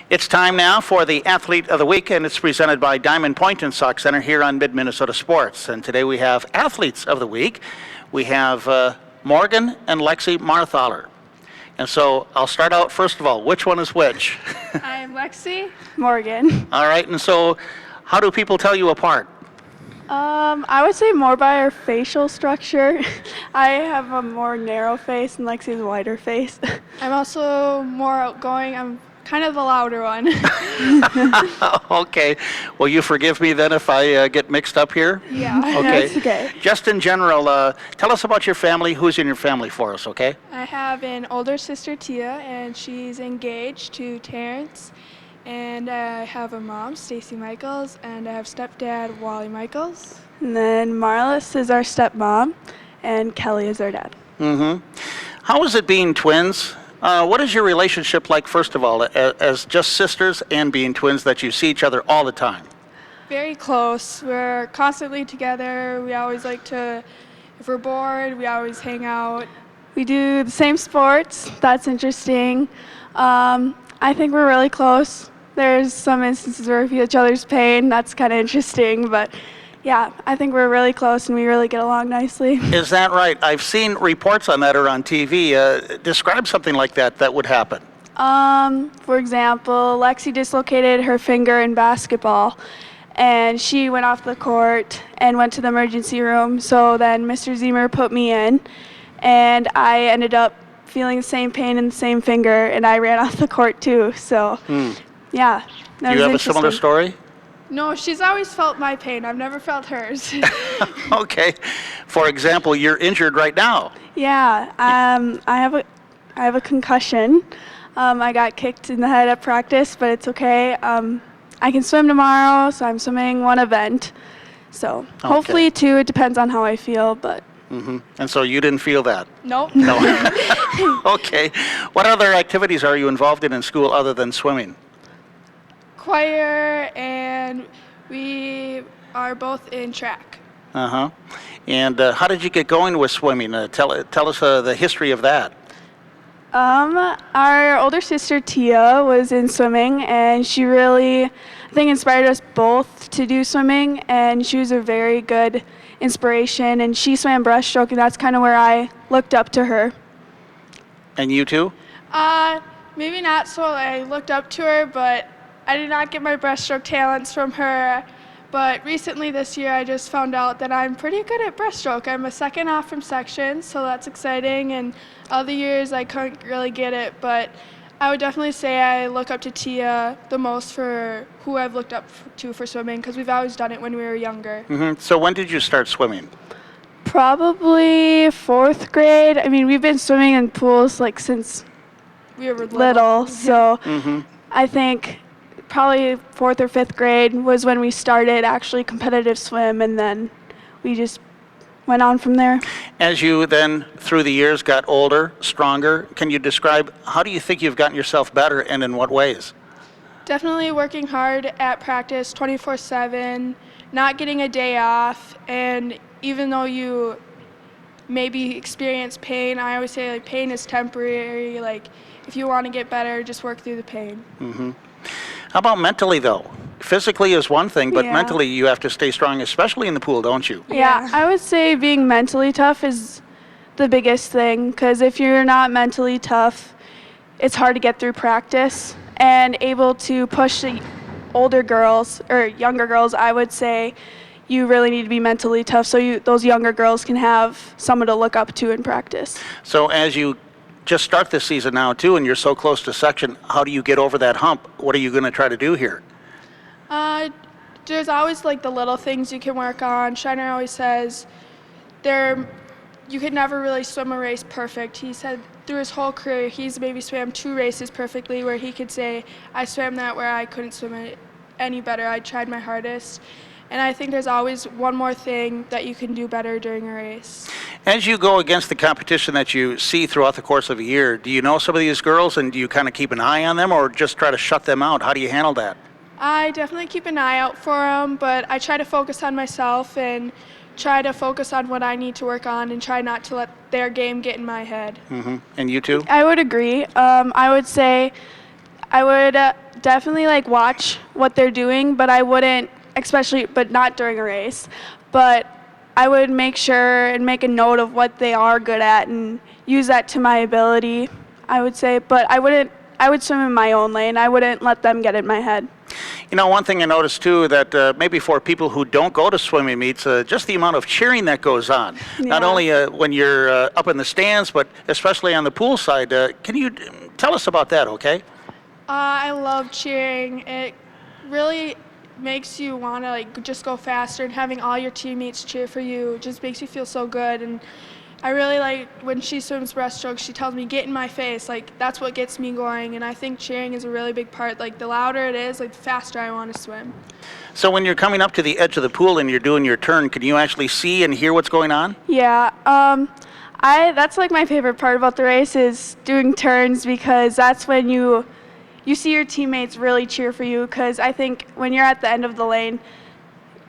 It's time now for the Athlete of the Week, and it's presented by Diamond Point and Sauk Center here on Mid-Minnesota Sports. And today we have Athletes of the Week. We have Morgan and Lexi Marthaler. And so I'll start out, first of all, which one is which? I'm Lexi. Morgan. All right, and so how do people tell you apart? I would say more by our facial structure. I have a more narrow face and Lexi's a wider face. I'm also more outgoing. I'm kind of the louder one. Okay. Will you forgive me then if I get mixed up here? Yeah. Okay. That's okay. Just in general, tell us about your family. Who's in your family for us, okay? I have an older sister, Tia, and she's engaged to Terrence. And I have a mom, Stacy Michaels, and I have stepdad, Wally Michaels. And then Marlis is our stepmom and Kelly is our dad. Mm-hmm. How is it being twins? What is your relationship like, first of all, as just sisters and being twins that you see each other all the time? Very close. We're constantly together. We always like to, if we're bored, we always hang out. We do the same sports. That's interesting. I think we're really close. There's some instances where we feel each other's pain. That's kind of interesting, but yeah, I think we're really close and we really get along nicely. Is that right? I've seen reports on that or on TV. Describe something like that would happen. For example, Lexi dislocated her finger in basketball and she went off the court and went to the emergency room. So then Mr. Zemer put me in and I ended up feeling the same pain in the same finger and I ran off the court too. So yeah, that Do you was have a similar story? No, she's always felt my pain. I've never felt hers. Okay. For example, you're injured right now. Yeah, I have a concussion. I got kicked in the head at practice, but it's okay. I can swim tomorrow, so I'm swimming one event. So hopefully two. It depends on how I feel, but. Mm-hmm. And so you didn't feel that? Nope. No. Okay. What other activities are you involved in school other than swimming? Choir, and we are both in track. Uh-huh. And how did you get going with swimming? Tell us the history of that. Our older sister Tia was in swimming and she really, I think, inspired us both to do swimming, and she was a very good inspiration, and she swam breaststroke and that's kind of where I looked up to her. And you too? Maybe not so I looked up to her, but I did not get my breaststroke talents from her. But recently this year I just found out that I'm pretty good at breaststroke. I'm a second off from section, so that's exciting, and other years I couldn't really get it, but I would definitely say I look up to Tia the most for who I've looked up to for swimming, because we've always done it when we were younger. Mm-hmm. So when did you start swimming? Probably 4th grade. I mean, we've been swimming in pools like since We were little, so Mm-hmm. I think probably 4th or 5th grade was when we started actually competitive swim, and then we just went on from there. As you then, through the years, got older, stronger, can you describe how do you think you've gotten yourself better and in what ways? Definitely working hard at practice 24/7, not getting a day off, and even though you maybe experience pain, I always say like pain is temporary. Like if you want to get better, just work through the pain. Mm-hmm. How about mentally, though? Physically is one thing, but Yeah. mentally you have to stay strong, especially in the pool, don't you? Yeah, I would say being mentally tough is the biggest thing, because if you're not mentally tough, it's hard to get through practice, and able to push the older girls or younger girls, I would say you really need to be mentally tough so those younger girls can have someone to look up to in practice. So as you just start this season now, too, and you're so close to section, how do you get over that hump? What are you going to try to do here? There's always like the little things you can work on. Shiner always says you could never really swim a race perfect. He said through his whole career he's maybe swam 2 races perfectly where he could say, I swam that where I couldn't swim it any better. I tried my hardest. And I think there's always one more thing that you can do better during a race. As you go against the competition that you see throughout the course of a year, do you know some of these girls and do you kind of keep an eye on them or just try to shut them out? How do you handle that? I definitely keep an eye out for them, but I try to focus on myself and try to focus on what I need to work on and try not to let their game get in my head. Mm-hmm. And you too? I would agree. I would say I would definitely like watch what they're doing, but I wouldn't, but not during a race. But I would make sure and make a note of what they are good at and use that to my ability, I would say. But I would swim in my own lane. I wouldn't let them get in my head. You know, one thing I noticed too, that maybe for people who don't go to swimming meets, just the amount of cheering that goes on. Not only when you're up in the stands, but especially on the pool side. Can you tell us about that, okay? I love cheering. It really makes you want to like just go faster, and having all your teammates cheer for you just makes you feel so good. And I really like when she swims breaststroke, she tells me, get in my face. Like, that's what gets me going. And I think cheering is a really big part. Like, the louder it is, like, the faster I want to swim. So when you're coming up to the edge of the pool and you're doing your turn, can you actually see and hear what's going on? Yeah. That's like my favorite part about the race is doing turns, because that's when you see your teammates really cheer for you, because I think when you're at the end of the lane,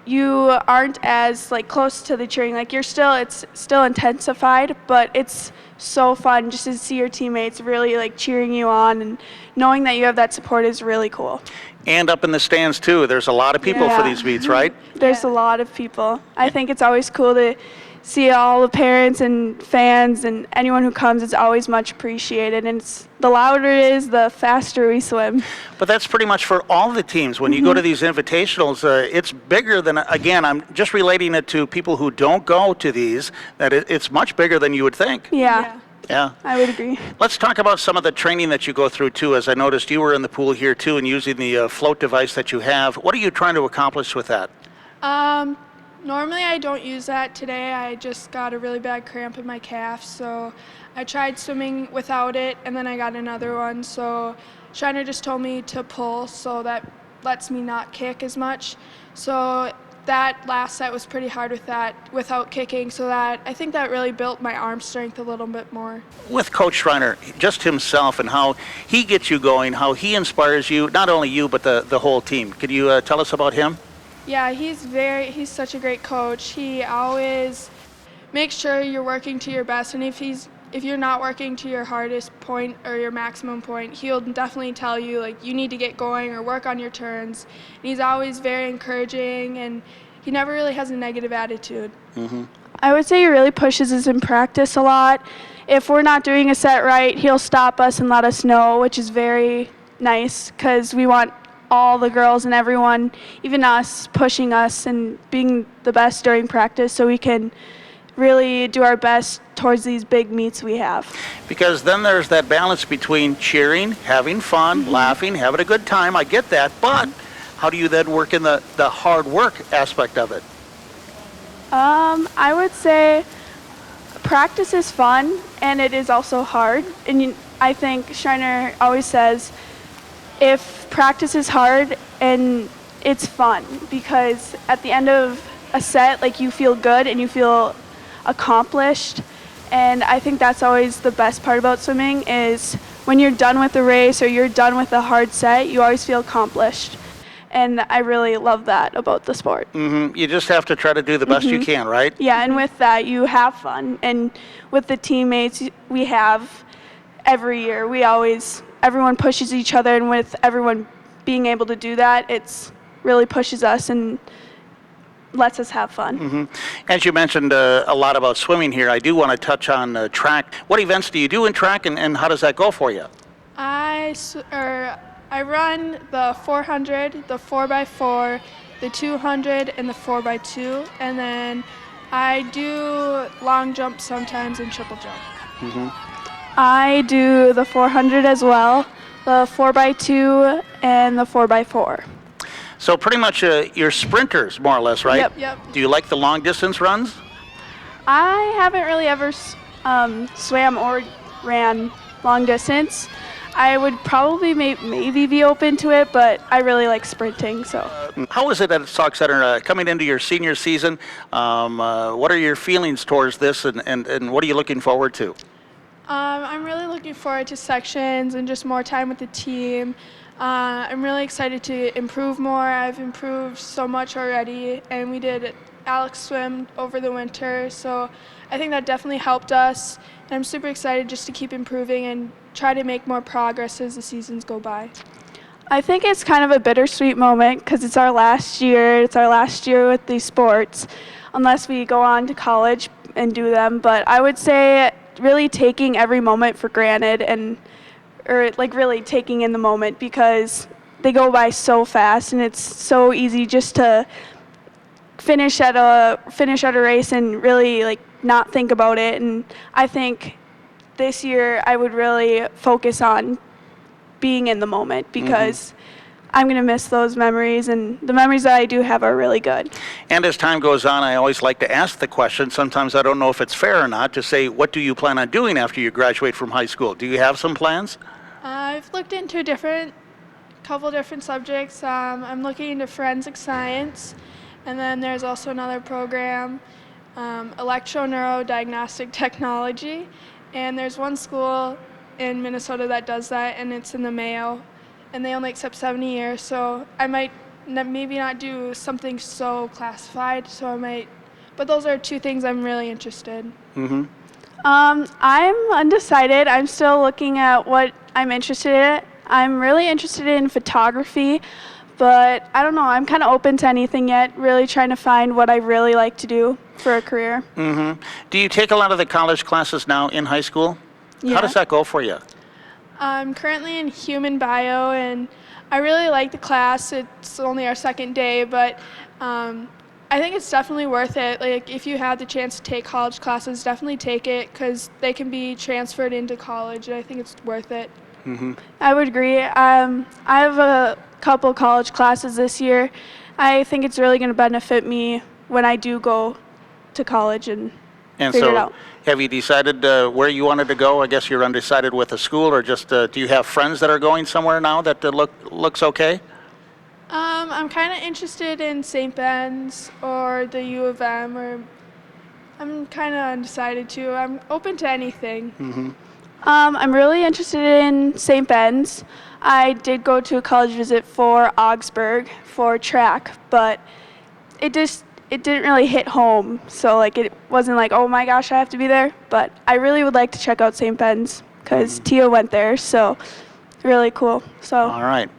you aren't as like close to the cheering. Like it's still intensified, but it's so fun just to see your teammates really like cheering you on, and knowing that you have that support is really cool. And up in the stands too, there's a lot of people for these meets, right? There's a lot of people. I think it's always cool to see all the parents and fans and anyone who comes. It's always much appreciated, and the louder it is, the faster we swim. But that's pretty much for all the teams. When you go to these invitationals, it's bigger than, again, I'm just relating it to people who don't go to these, that it's much bigger than you would think. Yeah. Yeah. I would agree. Let's talk about some of the training that you go through too. As I noticed, you were in the pool here too and using the float device that you have. What are you trying to accomplish with that? Normally I don't use that. Today I just got a really bad cramp in my calf, so I tried swimming without it, and then I got another one. So Shiner just told me to pull, so that lets me not kick as much. So that last set was pretty hard with that, without kicking, so that I think that really built my arm strength a little bit more. With Coach Schreiner, just himself and how he gets you going, how he inspires you, not only you, but the whole team. Could you tell us about him? Yeah, he's such a great coach. He always makes sure you're working to your best, and if you're not working to your hardest point or your maximum point, he'll definitely tell you like you need to get going or work on your turns. And he's always very encouraging, and he never really has a negative attitude. I would say he really pushes us in practice a lot. If we're not doing a set right, he'll stop us and let us know, which is very nice, because we want all the girls and everyone, even us, pushing us and being the best during practice so we can really do our best towards these big meets we have. Because then there's that balance between cheering, having fun, laughing, having a good time. I get that, but how do you then work in the hard work aspect of it? I would say practice is fun, and it is also hard. And I think Schreiner always says, if practice is hard and it's fun, because at the end of a set, like, you feel good and you feel accomplished. And I think that's always the best part about swimming, is when you're done with the race or you're done with a hard set, you always feel accomplished. And I really love that about the sport. You just have to try to do the best you can, right? Yeah, and with that, you have fun. And with the teammates we have every year, everyone pushes each other, and with everyone being able to do that, it's really pushes us and lets us have fun. As you mentioned a lot about swimming here, I do want to touch on track. What events do you do in track, and how does that go for you? I run the 400, the 4x4, the 200, and the 4x2, and then I do long jump sometimes and triple jump. I do the 400 as well, the 4x2, and the 4x4. So pretty much you're sprinters, more or less, right? Yep. Do you like the long distance runs? I haven't really ever swam or ran long distance. I would probably maybe be open to it, but I really like sprinting. So. How is it at Sauk Center coming into your senior season? What are your feelings towards this, and what are you looking forward to? I'm really looking forward to sections and just more time with the team. I'm really excited to improve more. I've improved so much already, and we did Alex swim over the winter, so I think that definitely helped us. And I'm super excited just to keep improving and try to make more progress as the seasons go by. I think it's kind of a bittersweet moment because it's our last year. It's our last year with these sports, unless we go on to college and do them. But I would say really taking every moment for granted or like really taking in the moment because they go by so fast and it's so easy just to finish at a race and really like not think about it. And I think this year I would really focus on being in the moment because I'm going to miss those memories, and the memories that I do have are really good. And as time goes on, I always like to ask the question, sometimes I don't know if it's fair or not, to say, what do you plan on doing after you graduate from high school? Do you have some plans? I've looked into couple different subjects. I'm looking into forensic science, and then there's also another program, electro-neurodiagnostic technology, and there's one school in Minnesota that does that, and it's in the Mayo, and they only accept 70 years, so I might maybe not do something so classified, but those are two things I'm really interested. I'm undecided. I'm still looking at what I'm interested in. I'm really interested in photography, but I don't know. I'm kind of open to anything yet, really trying to find what I really like to do for a career. Do you take a lot of the college classes now in high school? Yeah. How does that go for you? I'm currently in human bio, and I really like the class. It's only our second day, but I think it's definitely worth it. Like, if you have the chance to take college classes, definitely take it because they can be transferred into college, and I think it's worth it. I would agree. I have a couple college classes this year. I think it's really going to benefit me when I do go to college and figure it out. Have you decided where you wanted to go? I guess you're undecided with a school, or just do you have friends that are going somewhere now that looks okay? I'm kind of interested in St. Ben's or the U of M, or I'm kind of undecided too. I'm open to anything. I'm really interested in St. Ben's. I did go to a college visit for Augsburg for track, but it didn't really hit home. So like it wasn't like, oh my gosh, I have to be there. But I really would like to check out St. Ben's because Tia went there, so really cool. So All right.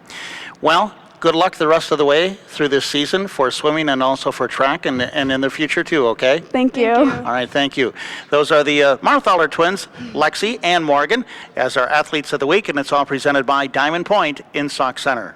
Well, good luck the rest of the way through this season for swimming and also for track and in the future too, okay? thank you. you. All right, thank you. Those are the Marthaler twins, Lexi and Morgan, as our athletes of the week, and it's all presented by Diamond Point in Sauk Center.